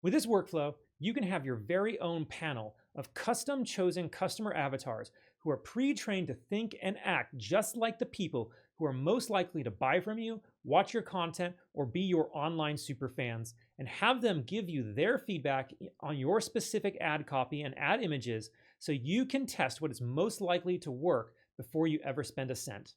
With this workflow, you can have your very own panel of custom chosen customer avatars who are pre-trained to think and act just like the people who are most likely to buy from you, watch your content, or be your online superfans, and have them give you their feedback on your specific ad copy and ad images so you can test what is most likely to work before you ever spend a cent.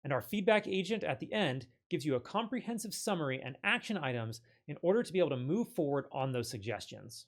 And our feedback agent at the end gives you a comprehensive summary and action items in order to be able to move forward on those suggestions.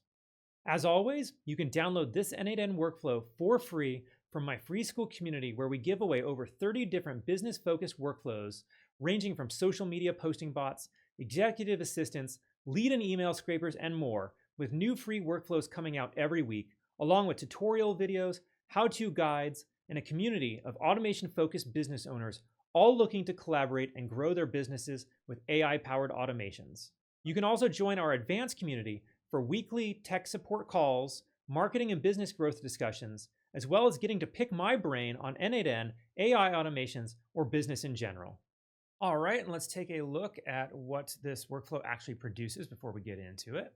As always, you can download this n8n workflow for free from my free school community, where we give away over 30 different business-focused workflows ranging from social media posting bots, executive assistants, lead and email scrapers, and more, with new free workflows coming out every week, along with tutorial videos, how-to guides, and a community of automation-focused business owners all looking to collaborate and grow their businesses with AI-powered automations. You can also join our advanced community for weekly tech support calls, marketing and business growth discussions, as well as getting to pick my brain on n8n, AI automations, or business in general. All right, and let's take a look at what this workflow actually produces before we get into it.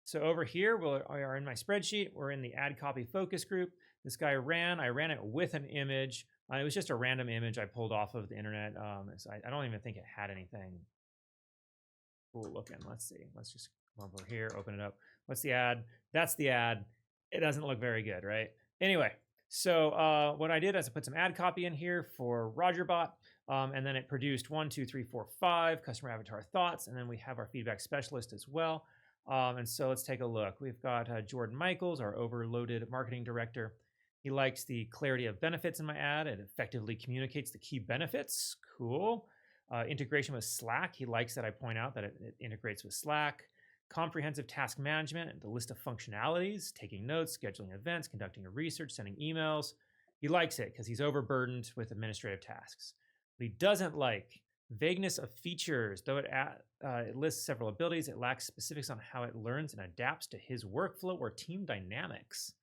So over here, we are in my spreadsheet. We're in the ad copy focus group. This guy I ran it with an image. It was just a random image I pulled off of the internet. I don't even think it had anything cool looking. Let's see. Let's just come over here, open it up. What's the ad? That's the ad. It doesn't look very good, right? Anyway, so what I did is I put some ad copy in here for RogerBot, and then it produced 1, 2, 3, 4, 5 customer avatar thoughts, and then we have our feedback specialist as well. And so let's take a look. We've got Jordan Michaels, our overloaded marketing director. He likes the clarity of benefits in my ad. It effectively communicates the key benefits. Cool. Integration with Slack. He likes that I point out that it integrates with Slack. Comprehensive task management and the list of functionalities, taking notes, scheduling events, conducting research, sending emails. He likes it because he's overburdened with administrative tasks. What he doesn't like, vagueness of features. Though it lists several abilities, it lacks specifics on how it learns and adapts to his workflow or team dynamics.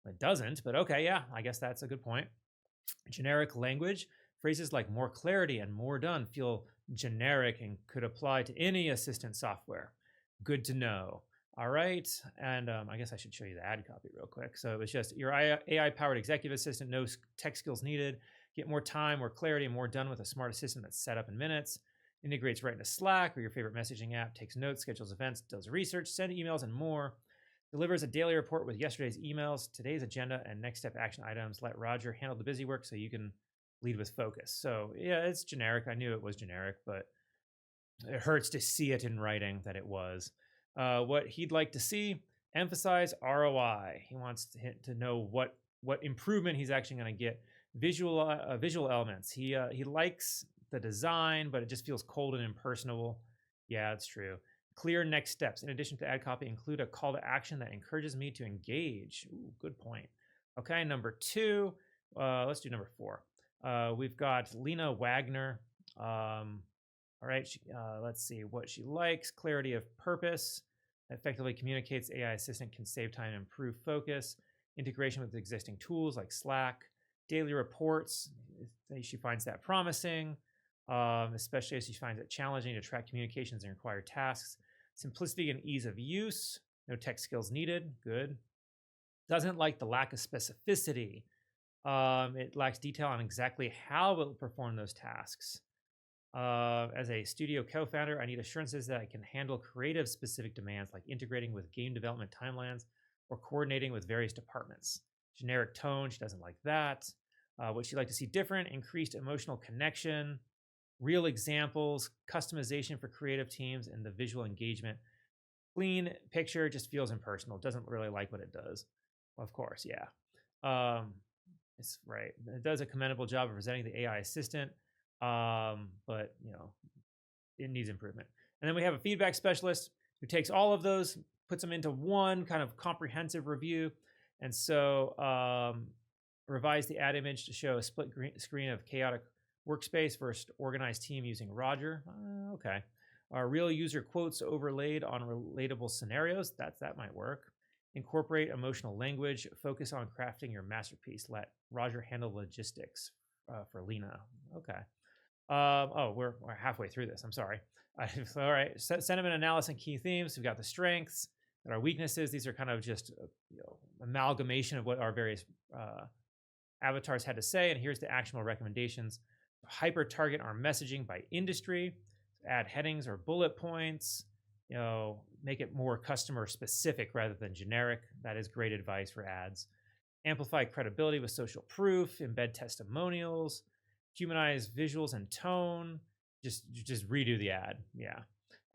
It doesn't, but okay, yeah, I guess that's a good point. Generic language. Phrases like more clarity and more done feel generic and could apply to any assistant software. Good to know. All right, and I guess I should show you the ad copy real quick. So it was just your AI-powered executive assistant, no tech skills needed. Get more time, more clarity, and more done with a smart assistant that's set up in minutes. Integrates right into Slack or your favorite messaging app. Takes notes, schedules events, does research, sends emails, and more. Delivers a daily report with yesterday's emails, today's agenda, and next step action items. Let Roger handle the busy work so you can lead with focus. So yeah, it's generic. I knew it was generic, but it hurts to see it in writing that it was. What he'd like to see, emphasize ROI. He wants to know what improvement he's actually going to get. Visual elements. He likes the design, but it just feels cold and impersonal. Yeah, it's true. Clear next steps. In addition to ad copy, include a call to action that encourages me to engage. Ooh, good point. Okay, number 2. Let's do number 4. We've got Lena Wagner. All right, let's see what she likes. Clarity of purpose. Effectively communicates AI assistant can save time and improve focus. Integration with existing tools like Slack. Daily reports. She finds that promising, especially as she finds it challenging to track communications and required tasks. Simplicity and ease of use. No tech skills needed. Good. Doesn't like the lack of specificity. It lacks detail on exactly how it will perform those tasks. As a studio co-founder, I need assurances that I can handle creative specific demands like integrating with game development timelines or coordinating with various departments. Generic tone, she doesn't like that. What she'd like to see different, increased emotional connection, real examples, customization for creative teams, and the visual engagement. Clean picture just feels impersonal. Doesn't really like what it does. Of course, yeah. It's right. It does a commendable job of presenting the AI assistant, but it needs improvement. And then we have a feedback specialist who takes all of those, puts them into one kind of comprehensive review. And so revise the ad image to show a split screen of chaotic workspace versus organized team using Roger. Okay. Real user quotes overlaid on relatable scenarios. That might work. Incorporate emotional language. Focus on crafting your masterpiece. Let Roger handle logistics for Lena. Okay. We're halfway through this. I'm sorry. All right. Sentiment analysis and key themes. We've got the strengths. our weaknesses. These are kind of just amalgamation of what our various avatars had to say. And here's the actionable recommendations. Hyper target our messaging by industry, add headings or bullet points, make it more customer specific rather than generic. That is great advice for ads. Amplify credibility with social proof, embed testimonials, humanize visuals and tone. Just redo the ad. Yeah.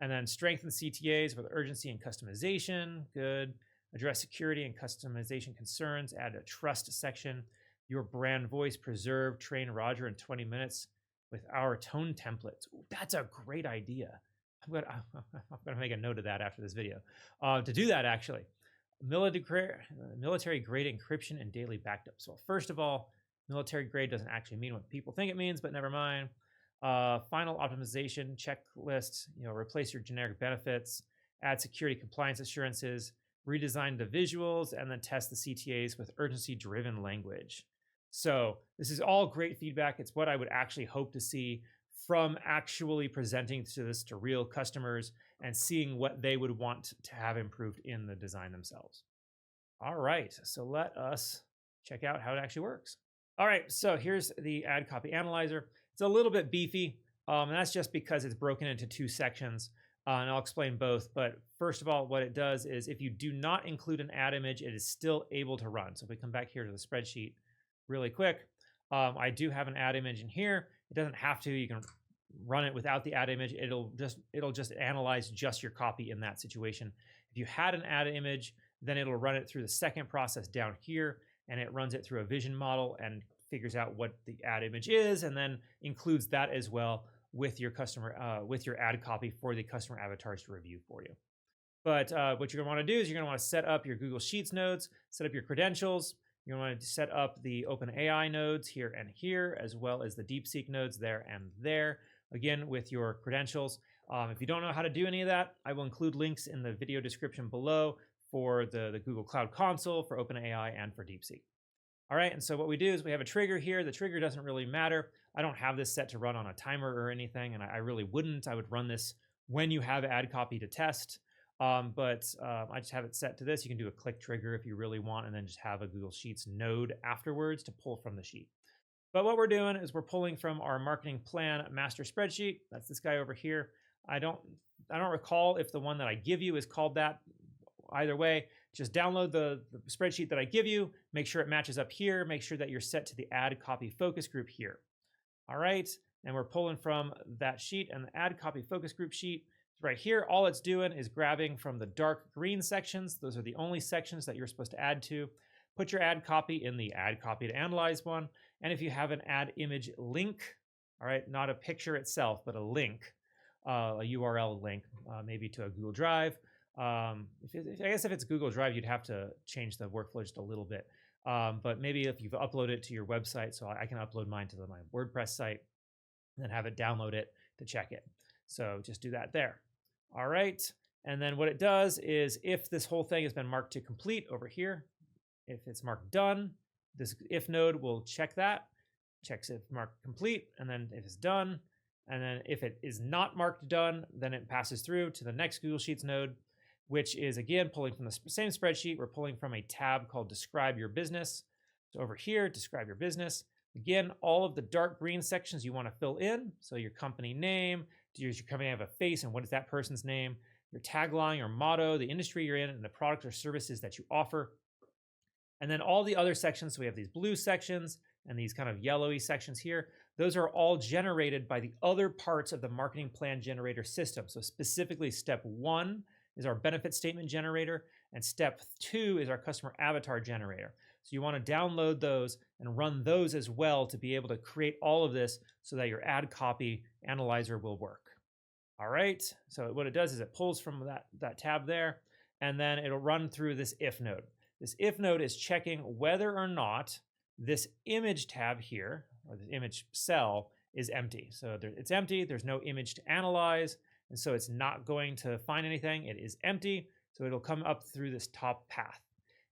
And then strengthen CTAs with urgency and customization. Good. Address security and customization concerns. Add a trust section. Your brand voice preserved. Train Roger in 20 minutes with our tone templates. Ooh, that's a great idea. I'm gonna make a note of that after this video. To do that, actually, military grade encryption and daily backups. Well, first of all, military grade doesn't actually mean what people think it means, but never mind. Final optimization checklist. Replace your generic benefits. Add security compliance assurances. Redesign the visuals, and then test the CTAs with urgency-driven language. So this is all great feedback. It's what I would actually hope to see from actually presenting this to real customers and seeing what they would want to have improved in the design themselves. All right, so let us check out how it actually works. All right, so here's the ad copy analyzer. It's a little bit beefy, and that's just because it's broken into two sections, and I'll explain both. But first of all, what it does is if you do not include an ad image, it is still able to run. So if we come back here to the spreadsheet really quick, I do have an ad image in here. It doesn't have to. You can run it without the ad image. It'll just analyze just your copy in that situation. If you had an ad image, then it'll run it through the second process down here, and it runs it through a vision model and figures out what the ad image is, and then includes that as well with your customer, with your ad copy for the customer avatars to review for you. But what you're gonna wanna do is you're gonna wanna set up your Google Sheets nodes, set up your credentials. You're gonna want to set up the OpenAI nodes here and here, as well as the DeepSeek nodes there and there, again, with your credentials. If you don't know how to do any of that, I will include links in the video description below for the Google Cloud Console, for OpenAI, and for DeepSeek. All right, and so what we do is we have a trigger here. The trigger doesn't really matter. I don't have this set to run on a timer or anything, and I really wouldn't. I would run this when you have ad copy to test. But I just have it set to this. You can do a click trigger if you really want, and then just have a Google Sheets node afterwards to pull from the sheet. But what we're doing is we're pulling from our marketing plan master spreadsheet. That's this guy over here. I don't recall if the one that I give you is called that. Either way, just download the spreadsheet that I give you, make sure it matches up here, make sure that you're set to the ad copy focus group here. All right, and we're pulling from that sheet, and the ad copy focus group sheet right here. All it's doing is grabbing from the dark green sections. Those are the only sections that you're supposed to add to. Put your ad copy in the ad copy to analyze one. And if you have an ad image link, all right, not a picture itself, but a link, a URL link, maybe to a Google Drive. I guess if it's Google Drive, you'd have to change the workflow just a little bit. But maybe if you've uploaded it to your website, so I can upload mine to my WordPress site and then have it download it to check it. So just do that there. All right, and then what it does is if this whole thing has been marked to complete over here, if it's marked done, this if node will check that, checks if marked complete, and then if it's done, and then if it is not marked done, then it passes through to the next Google Sheets node, which is again pulling from the same spreadsheet. We're pulling from a tab called Describe Your Business. So over here, Describe Your Business. Again, all of the dark green sections you want to fill in. So your company name, does your company have a face, and what is that person's name? Your tagline or motto, the industry you're in, and the products or services that you offer. And then all the other sections, so we have these blue sections and these kind of yellowy sections here. Those are all generated by the other parts of the marketing plan generator system. So specifically step 1 is our benefit statement generator, and step 2 is our customer avatar generator. So you want to download those and run those as well to be able to create all of this so that your ad copy analyzer will work. All right, so what it does is it pulls from that tab there, and then it'll run through this if node. This if node is checking whether or not this image tab here, or the image cell, is empty. So it's empty, there's no image to analyze, and so it's not going to find anything. It is empty, so it'll come up through this top path.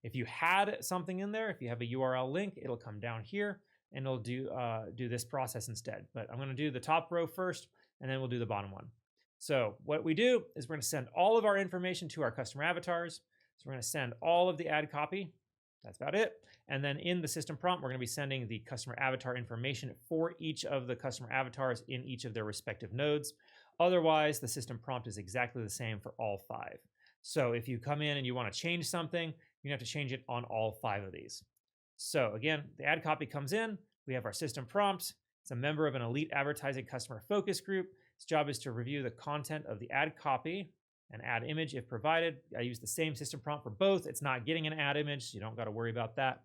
If you had something in there, if you have a URL link, it'll come down here and it'll do this process instead. But I'm going to do the top row first, and then we'll do the bottom one. So what we do is we're going to send all of our information to our customer avatars. So we're going to send all of the ad copy. That's about it. And then in the system prompt, we're going to be sending the customer avatar information for each of the customer avatars in each of their respective nodes. Otherwise, the system prompt is exactly the same for all 5. So if you come in and you want to change something, you have to change it on all 5 of these. So again, the ad copy comes in. We have our system prompt. It's a member of an elite advertising customer focus group. Its job is to review the content of the ad copy and add image if provided. I use the same system prompt for both. It's not getting an ad image, so you don't got to worry about that.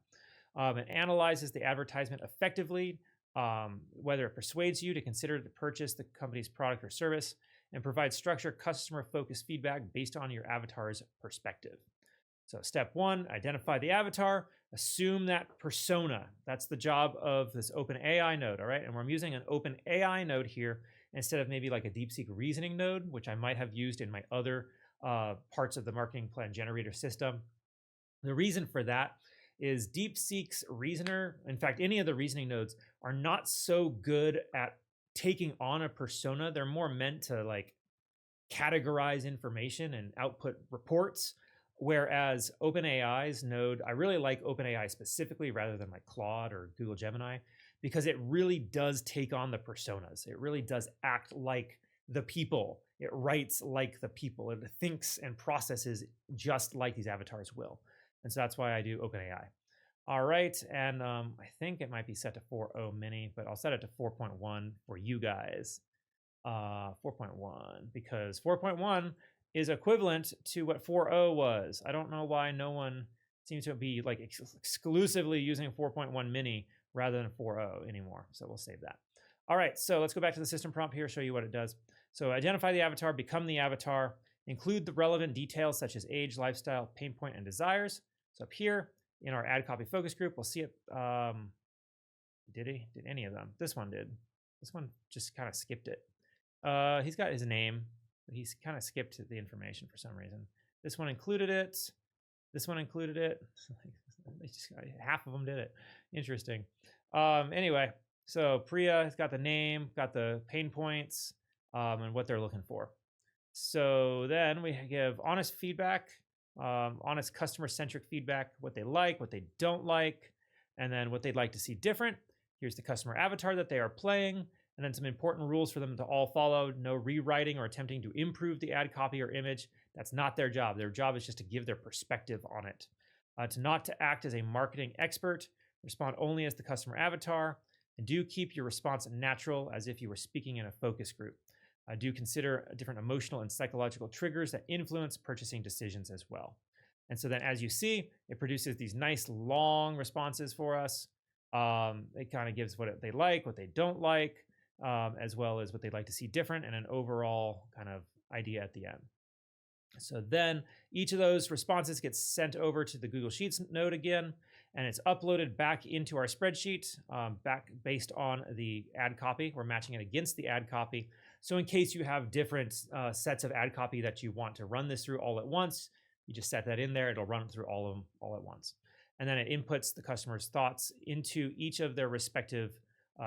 It analyzes the advertisement effectively, whether it persuades you to consider to purchase the company's product or service, and provides structured customer-focused feedback based on your avatar's perspective. So step 1, identify the avatar, assume that persona. That's the job of this openai node, all right? And I'm using an openai node here instead of maybe like a DeepSeek reasoning node, which I might have used in my other parts of the marketing plan generator system. The reason for that is DeepSeek's reasoner, in fact, any of the reasoning nodes are not so good at taking on a persona. They're more meant to like categorize information and output reports. Whereas OpenAI's node, I really like OpenAI specifically rather than like Claude or Google Gemini, because it really does take on the personas. It really does act like the people. It writes like the people. It thinks and processes just like these avatars will. And so that's why I do OpenAI. All right, and I think it might be set to 4.0 mini, but I'll set it to 4.1 for you guys. 4.1, because 4.1 is equivalent to what 4.0 was. I don't know why no one seems to be like exclusively using 4.1 mini rather than 4.0 anymore. So we'll save that. All right, so let's go back to the system prompt here, show you what it does. So identify the avatar, become the avatar, include the relevant details such as age, lifestyle, pain point, and desires. So up here in our ad copy focus group, we'll see it. Did any of them? This one did. This one just kind of skipped it. He's got his name. He's kind of skipped the information for some reason. This one included it. This one included it. Half of them did it. Interesting. Anyway, so Priya has got the name, got the pain points, and what they're looking for. So then we give honest feedback, honest customer-centric feedback, what they like, what they don't like, and then what they'd like to see different. Here's the customer avatar that they are playing. And then some important rules for them to all follow. No rewriting or attempting to improve the ad copy or image. That's not their job. Their job is just to give their perspective on it. Not to act as a marketing expert. Respond only as the customer avatar. And do keep your response natural as if you were speaking in a focus group. Do consider different emotional and psychological triggers that influence purchasing decisions as well. And so then as you see, it produces these nice long responses for us. It kind of gives what they like, what they don't like. As well as what they'd like to see different and an overall kind of idea at the end. So then each of those responses gets sent over to the Google Sheets node again, and it's uploaded back into our spreadsheet back based on the ad copy. We're matching it against the ad copy. So in case you have different sets of ad copy that you want to run this through all at once, you just set that in there. It'll run through all of them all at once. And then it inputs the customer's thoughts into each of their respective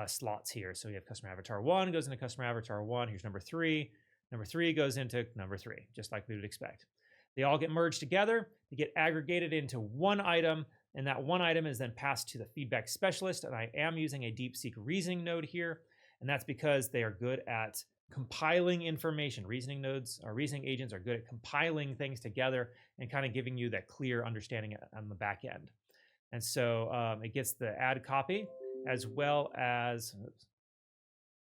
slots here. So you have customer avatar 1 goes into customer avatar 1. Here's number 3. Number 3 goes into number 3, just like we would expect. They all get merged together. They get aggregated into one item, and that one item is then passed to the feedback specialist. And I am using a DeepSeek reasoning node here, and that's because they are good at compiling information. Reasoning nodes or reasoning agents are good at compiling things together and kind of giving you that clear understanding on the back end. And so it gets the ad copy as well as,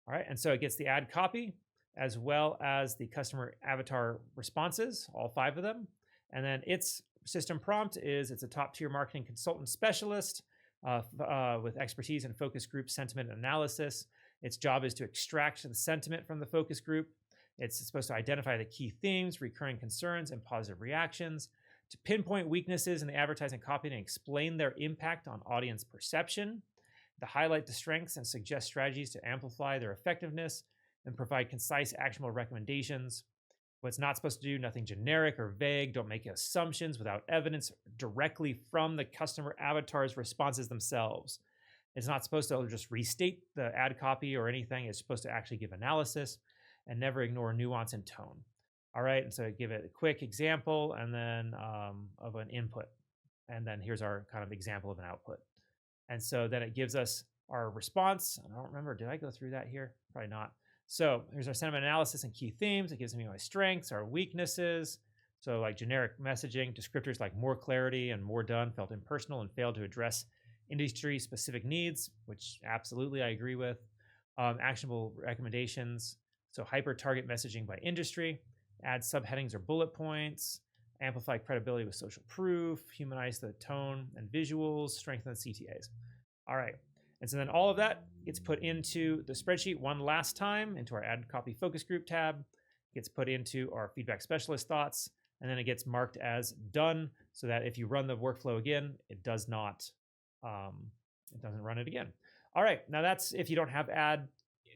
all right, and so it gets the ad copy as well as the customer avatar responses, all 5 of them. And then its system prompt is it's a top tier marketing consultant specialist with expertise in focus group sentiment analysis. Its job is to extract the sentiment from the focus group. It's supposed to identify the key themes, recurring concerns, and positive reactions, to pinpoint weaknesses in the advertising copy and explain their impact on audience perception, to highlight the strengths and suggest strategies to amplify their effectiveness, and provide concise, actionable recommendations. What's not supposed to do, nothing generic or vague. Don't make assumptions without evidence directly from the customer avatar's responses themselves. It's not supposed to just restate the ad copy or anything. It's supposed to actually give analysis. and never ignore nuance and tone. All right, and so I give it a quick example and then of an input. And then here's our kind of example of an output. And so then it gives us our response. I don't remember, did I go through that here? Probably not. So here's our sentiment analysis and key themes. It gives me my strengths, our weaknesses. So like generic messaging, descriptors like more clarity and more done felt impersonal and failed to address industry specific needs, which absolutely I agree with. Actionable recommendations. So hyper target messaging by industry, add subheadings or bullet points, amplify credibility with social proof, humanize the tone and visuals, strengthen the CTAs. All right. And so then all of that gets put into the spreadsheet one last time into our add copy focus group tab, gets put into our feedback specialist thoughts, and then it gets marked as done so that if you run the workflow again, it doesn't run it again. All right. Now that's if you don't have add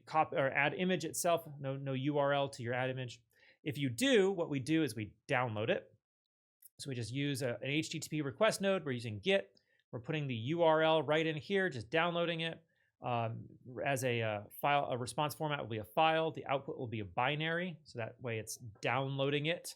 copy or add image itself, no URL to your add image. If you do, what we do is we download it. So we just use an HTTP request node. We're using Git. We're putting the URL right in here, just downloading it. As a file, a response format will be a file. The output will be a binary. So that way it's downloading it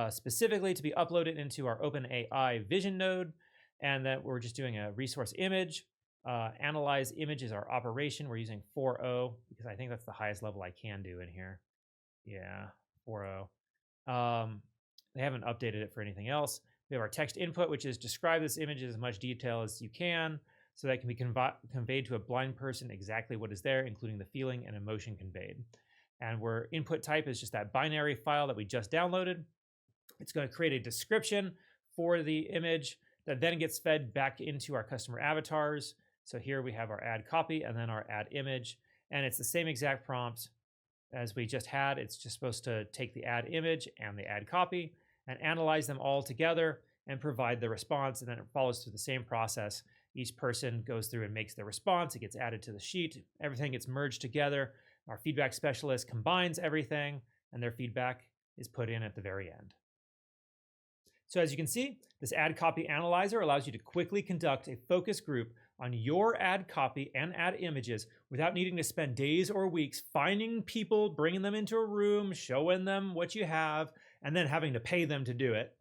specifically to be uploaded into our openai vision node. And that we're just doing a resource image. Analyze image is our operation. We're using 4.0 because I think that's the highest level I can do in here. Yeah, 4.0. They haven't updated it for anything else. We have our text input, which is describe this image in as much detail as you can so that can be conveyed to a blind person exactly what is there, including the feeling and emotion conveyed. And where input type is just that binary file that we just downloaded. It's going to create a description for the image that then gets fed back into our customer avatars. So here we have our add copy and then our add image. And it's the same exact prompt as we just had. It's just supposed to take the add image and the add copy and analyze them all together and provide the response. And then it follows through the same process. Each person goes through and makes their response. It gets added to the sheet. Everything gets merged together. Our feedback specialist combines everything and their feedback is put in at the very end. So as you can see, this add copy analyzer allows you to quickly conduct a focus group on your add copy and add images without needing to spend days or weeks finding people, bringing them into a room, showing them what you have, and then having to pay them to do it.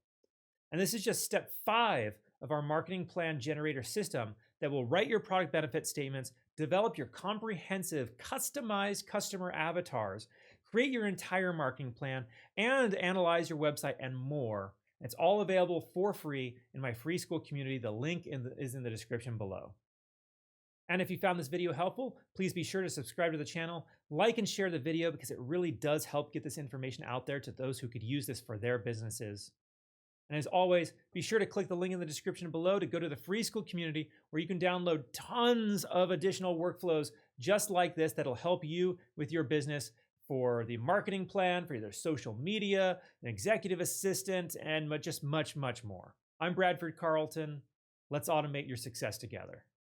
And this is just step 5 of our marketing plan generator system that will write your product benefit statements, develop your comprehensive customized customer avatars, create your entire marketing plan, and analyze your website and more. It's all available for free in my free school community. The link is in the description below. And if you found this video helpful, please be sure to subscribe to the channel, like and share the video because it really does help get this information out there to those who could use this for their businesses. And as always, be sure to click the link in the description below to go to the free school community where you can download tons of additional workflows just like this that'll help you with your business for the marketing plan, for either social media, an executive assistant, and just much, much more. I'm Bradford Carlton. Let's automate your success together.